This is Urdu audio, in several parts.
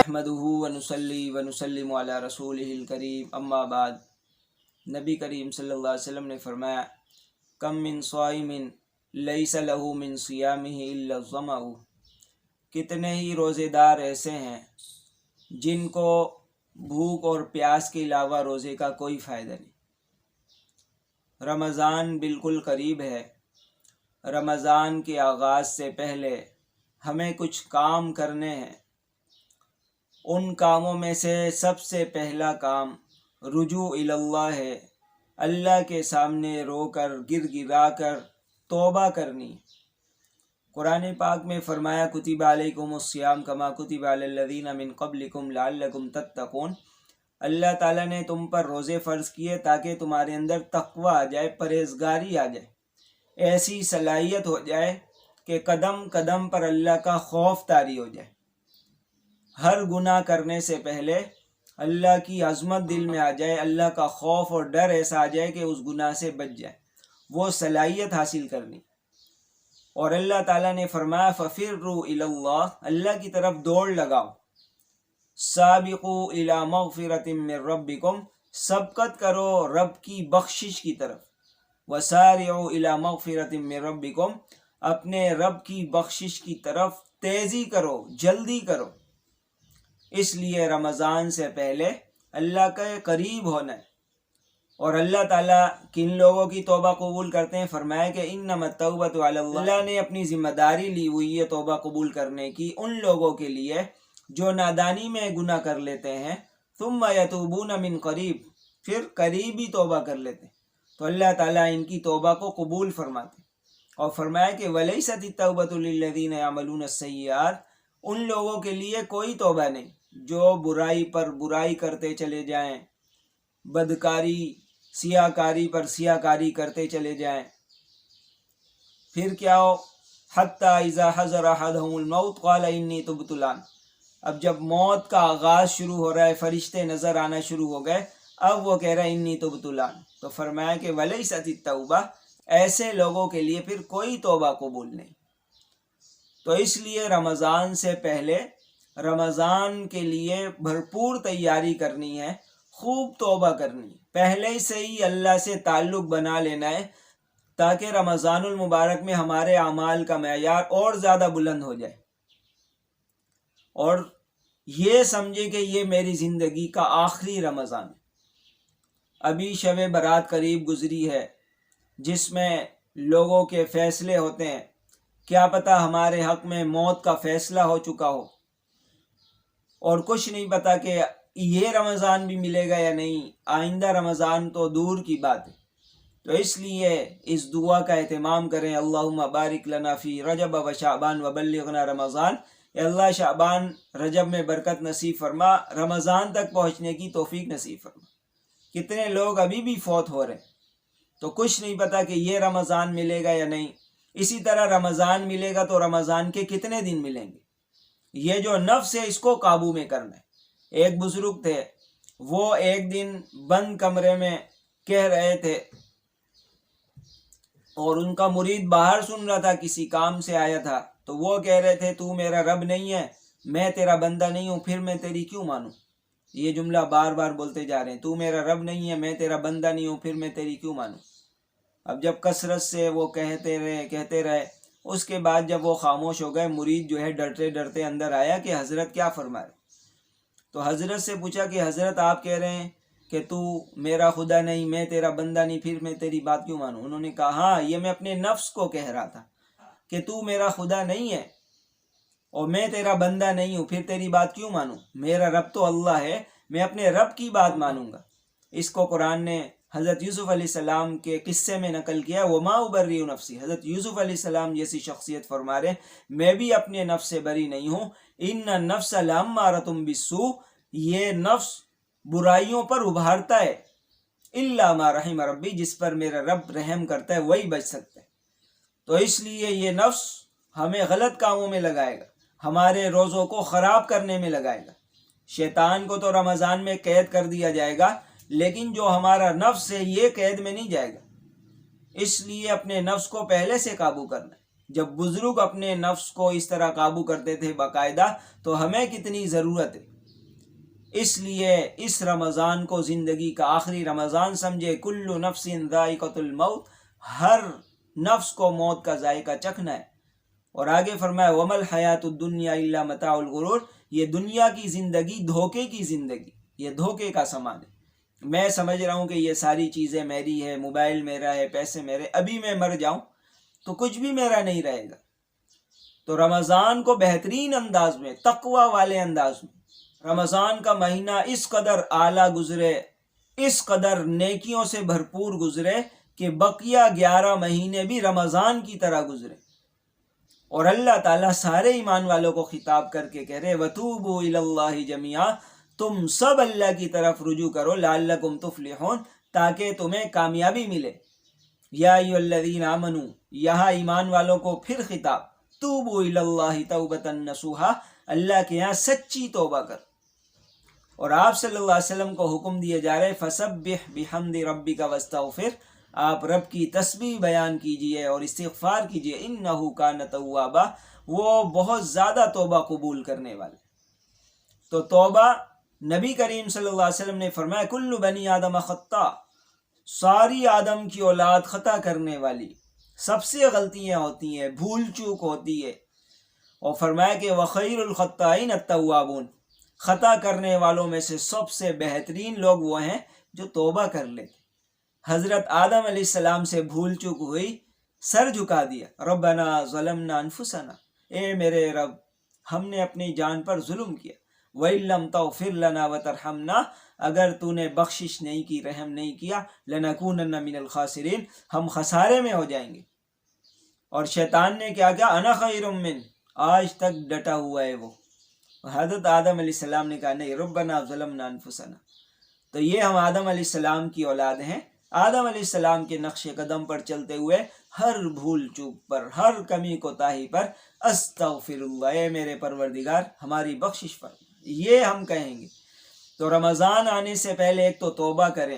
نحمدہ ونصلی ونسلم علی رسولہ الکریم، اما بعد۔ نبی کریم صلی اللہ علیہ وسلم نے فرمایا، کم من صائم لیس لہ من صیامہ الا الظمأ، کتنے ہی روزے دار ایسے ہیں جن کو بھوک اور پیاس کے علاوہ روزے کا کوئی فائدہ نہیں۔ رمضان بالکل قریب ہے۔ رمضان کے آغاز سے پہلے ہمیں کچھ کام کرنے ہیں۔ ان کاموں میں سے سب سے پہلا کام رجوع الی اللہ ہے۔ اللہ کے سامنے رو کر گر گرا کر توبہ کرنی۔ قرآن پاک میں فرمایا، کتب علیکم الصیام کما کتب علی الذین من قبلکم لعلکم تتقون۔ اللہ تعالیٰ نے تم پر روزے فرض کیے تاکہ تمہارے اندر تقوی آ جائے، پرہیزگاری آ جائے، ایسی صلاحیت ہو جائے کہ قدم قدم پر اللہ کا خوف طاری ہو جائے۔ ہر گناہ کرنے سے پہلے اللہ کی عظمت دل میں آ جائے، اللہ کا خوف اور ڈر ایسا آ جائے کہ اس گناہ سے بچ جائے، وہ صلاحیت حاصل کرنی۔ اور اللہ تعالیٰ نے فرمایا، فَفِرُّوا إِلَى اللَّهِ، اللہ کی طرف دوڑ لگاؤ۔ سابقوا إِلَى مَغْفِرَةٍ مِّن رَبِّكُمْ، سبقت کرو رب کی بخشش کی طرف۔ وَسَارِعُوا إِلَى مَغْفِرَةٍ مِّن رَبِّكُمْ، اپنے رب کی بخشش کی طرف تیزی کرو، جلدی کرو۔ اس لیے رمضان سے پہلے اللہ کے قریب ہونا ہے۔ اور اللہ تعالیٰ کن لوگوں کی توبہ قبول کرتے ہیں؟ فرمایا کہ انما التوبۃ علی اللہ، اللہ نے اپنی ذمہ داری لی ہوئی ہے توبہ قبول کرنے کی ان لوگوں کے لیے جو نادانی میں گناہ کر لیتے ہیں، ثم یتوبون من قریب، پھر قریب ہی توبہ کر لیتے ہیں، تو اللہ تعالیٰ ان کی توبہ کو قبول فرماتے ہیں۔ اور فرمایا کہ ولیست التوبۃ للذین یعملون السیئات، ان لوگوں کے لیے کوئی توبہ نہیں جو برائی پر برائی کرتے چلے جائیں، بدکاری سیاہ کاری پر سیاہ کاری کرتے چلے جائیں۔ پھر کیا ہو، حتی اذا حضر احدہم الموت قال انی تبت الآن، اب جب موت کا آغاز شروع ہو رہا ہے، فرشتے نظر آنا شروع ہو گئے، اب وہ کہہ رہا ہے انی تبت الآن، تو فرمایا کہ ولیست التوبہ، ایسے لوگوں کے لیے پھر کوئی توبہ قبول نہیں۔ تو اس لیے رمضان سے پہلے رمضان کے لیے بھرپور تیاری کرنی ہے، خوب توبہ کرنی ہے، پہلے سے ہی اللہ سے تعلق بنا لینا ہے تاکہ رمضان المبارک میں ہمارے اعمال کا معیار اور زیادہ بلند ہو جائے، اور یہ سمجھے کہ یہ میری زندگی کا آخری رمضان ہے۔ ابھی شب برات قریب گزری ہے جس میں لوگوں کے فیصلے ہوتے ہیں، کیا پتہ ہمارے حق میں موت کا فیصلہ ہو چکا ہو، اور کچھ نہیں پتا کہ یہ رمضان بھی ملے گا یا نہیں، آئندہ رمضان تو دور کی بات ہے۔ تو اس لیے اس دعا کا اہتمام کریں، اللہم بارک لنا فی رجب و شعبان و بلغنا رمضان، اے اللہ شعبان رجب میں برکت نصیب فرما، رمضان تک پہنچنے کی توفیق نصیب فرما۔ کتنے لوگ ابھی بھی فوت ہو رہے ہیں، تو کچھ نہیں پتا کہ یہ رمضان ملے گا یا نہیں۔ اسی طرح رمضان ملے گا تو رمضان کے کتنے دن ملیں گے؟ یہ جو نفس ہے اس کو قابو میں کرنا ہے۔ ایک بزرگ تھے، وہ ایک دن بند کمرے میں کہہ رہے تھے، اور ان کا مرید باہر سن رہا تھا، کسی کام سے آیا تھا، تو وہ کہہ رہے تھے، تو میرا رب نہیں ہے، میں تیرا بندہ نہیں ہوں، پھر میں تیری کیوں مانوں؟ یہ جملہ بار بار بولتے جا رہے ہیں، تو میرا رب نہیں ہے، میں تیرا بندہ نہیں ہوں، پھر میں تیری کیوں مانوں؟ اب جب کثرت سے وہ کہتے رہے، اس کے بعد جب وہ خاموش ہو گئے، مرید جو ہے ڈرتے ڈرتے اندر آیا کہ حضرت کیا فرما رہے؟ تو حضرت سے پوچھا کہ حضرت آپ کہہ رہے ہیں کہ تو میرا خدا نہیں، میں تیرا بندہ نہیں، پھر میں تیری بات کیوں مانوں؟ انہوں نے کہا، ہاں، یہ میں اپنے نفس کو کہہ رہا تھا کہ تو میرا خدا نہیں ہے اور میں تیرا بندہ نہیں ہوں، پھر تیری بات کیوں مانوں؟ میرا رب تو اللہ ہے، میں اپنے رب کی بات مانوں گا۔ اس کو قرآن نے حضرت یوسف علیہ السلام کے قصے میں نقل کیا، وما ابرئ نفسی، حضرت یوسف علیہ السلام جیسی شخصیت فرما رہے، میں بھی اپنے نفس سے بری نہیں ہوں، ان النفس لامارۃ بالسوء، یہ نفس برائیوں پر ابھارتا ہے، الا ما رحم ربی، جس پر میرا رب رحم کرتا ہے وہی بچ سکتا ہے۔ تو اس لیے یہ نفس ہمیں غلط کاموں میں لگائے گا، ہمارے روزوں کو خراب کرنے میں لگائے گا۔ شیطان کو تو رمضان میں قید کر دیا جائے گا، لیکن جو ہمارا نفس ہے یہ قید میں نہیں جائے گا۔ اس لیے اپنے نفس کو پہلے سے قابو کرنا ہے۔ جب بزرگ اپنے نفس کو اس طرح قابو کرتے تھے باقاعدہ، تو ہمیں کتنی ضرورت ہے۔ اس لیے اس رمضان کو زندگی کا آخری رمضان سمجھے۔ کل نفس ذائقۃ الموت، ہر نفس کو موت کا ذائقہ چکھنا ہے۔ اور آگے فرمایا وَمَا الْحَيَاةُ الدُّنْيَا إِلَّا مَتَاعُ الْغُرُورِ، یہ دنیا کی زندگی دھوکے کی زندگی، یہ دھوکے کا سامان ہے۔ میں سمجھ رہا ہوں کہ یہ ساری چیزیں میری ہے، موبائل میرا ہے، پیسے میرے، ابھی میں مر جاؤں تو کچھ بھی میرا نہیں رہے گا۔ تو رمضان کو بہترین انداز میں، تقوی والے انداز میں، رمضان کا مہینہ اس قدر اعلیٰ گزرے، اس قدر نیکیوں سے بھرپور گزرے کہ بقیہ 11 مہینے بھی رمضان کی طرح گزرے۔ اور اللہ تعالیٰ سارے ایمان والوں کو خطاب کر کے کہہ رہے وَتُوبُوا إِلَى اللَّهِ جَمِيعًا، تم سب اللہ کی طرف رجوع کرو، لَعَلَّكُمْ تُفْلِحُونَ، تاکہ تمہیں کامیابی ملے۔ یا ایھا الذین آمنوا، یہاں ایمان والوں کو پھر خطاب، توبوا الی اللہ توبۃ نصوحا، اللہ کے یہاں سچی توبہ کر۔ اور آپ صلی اللہ علیہ وسلم کو حکم دیے جا رہے فسبح بحمد ربک واستغفر، آپ رب کی تسبیح بیان کیجئے اور استغفار کیجئے، انہ کان توابا، وہ بہت زیادہ توبہ قبول کرنے والے۔ تو توبہ، نبی کریم صلی اللہ علیہ وسلم نے فرمایا کل بنی آدم خطاء، ساری آدم کی اولاد خطا کرنے والی، سب سے غلطیاں ہوتی ہیں، بھول چوک ہوتی ہے۔ اور فرمایا کہ وخیر الخطائین التوابون، خطا کرنے والوں میں سے سب سے بہترین لوگ وہ ہیں جو توبہ کر لیتے۔ حضرت آدم علیہ السلام سے بھول چوک ہوئی، سر جھکا دیا، ربنا ظلمنا انفسنا، اے میرے رب ہم نے اپنی جان پر ظلم کیا، وَإِن لَّمْ تَغْفِرْ لَنَا وَتَرْحَمْنَا، اگر تو نے بخشش نہیں کی، رحم نہیں کیا، لَنَكُونَنَّ مِنَ الْخَاسِرِينَ، ہم خسارے میں ہو جائیں گے۔ اور شیطان نے کیا کہا انا خیر من، آج تک ڈٹا ہوا ہے وہ۔ حضرت آدم علیہ السلام نے کہا نہیں، ربنا ظلمنا انفسنا۔ تو یہ ہم آدم علیہ السلام کی اولاد ہیں۔ آدم علیہ السلام کے نقش قدم پر چلتے ہوئے ہر بھول چوک پر، ہر کمی کوتاہی پر استغفر اللہ، اے میرے پروردگار ہماری بخشش پر، یہ ہم کہیں گے۔ تو رمضان آنے سے پہلے ایک تو توبہ کریں،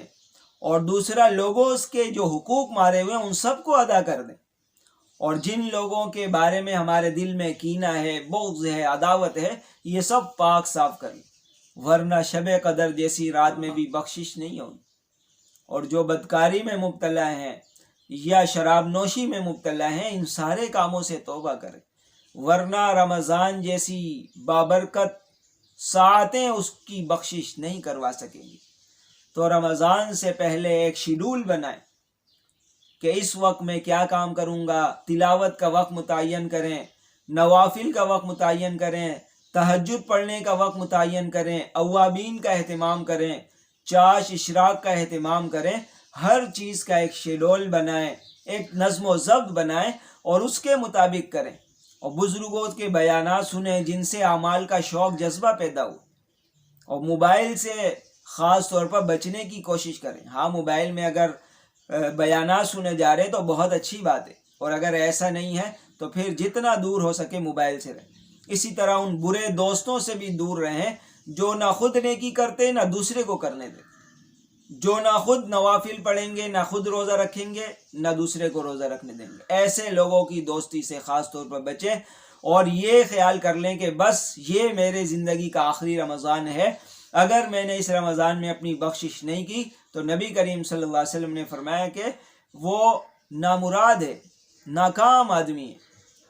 اور دوسرا لوگوں کے جو حقوق مارے ہوئے ہیں ان سب کو ادا کر دیں، اور جن لوگوں کے بارے میں ہمارے دل میں کینہ ہے، بغض ہے، عداوت ہے، یہ سب پاک صاف کر لیں، ورنہ شب قدر جیسی رات میں بھی بخشش نہیں ہوگی۔ اور جو بدکاری میں مبتلا ہیں یا شراب نوشی میں مبتلا ہیں، ان سارے کاموں سے توبہ کریں، ورنہ رمضان جیسی بابرکت ساعتیں اس کی بخشش نہیں کروا سکیں گی۔ تو رمضان سے پہلے ایک شیڈول بنائیں کہ اس وقت میں کیا کام کروں گا، تلاوت کا وقت متعین کریں، نوافل کا وقت متعین کریں، تہجد پڑھنے کا وقت متعین کریں، اوابین کا اہتمام کریں، چاش اشراق کا اہتمام کریں، ہر چیز کا ایک شیڈول بنائیں، ایک نظم و ضبط بنائیں اور اس کے مطابق کریں، اور بزرگوں کے بیانات سنیں جن سے اعمال کا شوق جذبہ پیدا ہو، اور موبائل سے خاص طور پر بچنے کی کوشش کریں۔ ہاں، موبائل میں اگر بیانات سنے جا رہے تو بہت اچھی بات ہے، اور اگر ایسا نہیں ہے تو پھر جتنا دور ہو سکے موبائل سے رہیں۔ اسی طرح ان برے دوستوں سے بھی دور رہیں جو نہ خود نیکی کرتے نہ دوسرے کو کرنے دیتے، جو نہ خود نوافل پڑھیں گے، نہ خود روزہ رکھیں گے، نہ دوسرے کو روزہ رکھنے دیں گے۔ ایسے لوگوں کی دوستی سے خاص طور پر بچیں، اور یہ خیال کر لیں کہ بس یہ میرے زندگی کا آخری رمضان ہے، اگر میں نے اس رمضان میں اپنی بخشش نہیں کی تو نبی کریم صلی اللہ علیہ وسلم نے فرمایا کہ وہ نامراد ہے، ناکام آدمی ہے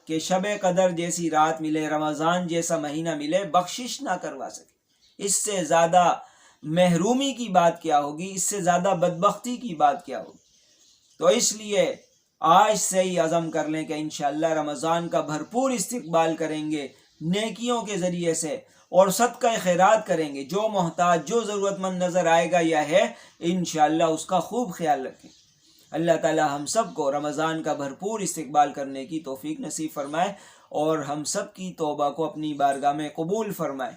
کہ شب قدر جیسی رات ملے، رمضان جیسا مہینہ ملے، بخشش نہ کروا سکے۔ اس سے زیادہ محرومی کی بات کیا ہوگی، اس سے زیادہ بدبختی کی بات کیا ہوگی۔ تو اس لیے آج سے ہی عزم کر لیں کہ انشاءاللہ رمضان کا بھرپور استقبال کریں گے، نیکیوں کے ذریعے سے، اور صدقہ خیرات کریں گے۔ جو محتاج، جو ضرورت مند نظر آئے گا یا ہے، انشاءاللہ اس کا خوب خیال رکھیں۔ اللہ تعالی ہم سب کو رمضان کا بھرپور استقبال کرنے کی توفیق نصیب فرمائے، اور ہم سب کی توبہ کو اپنی بارگاہ میں قبول فرمائے۔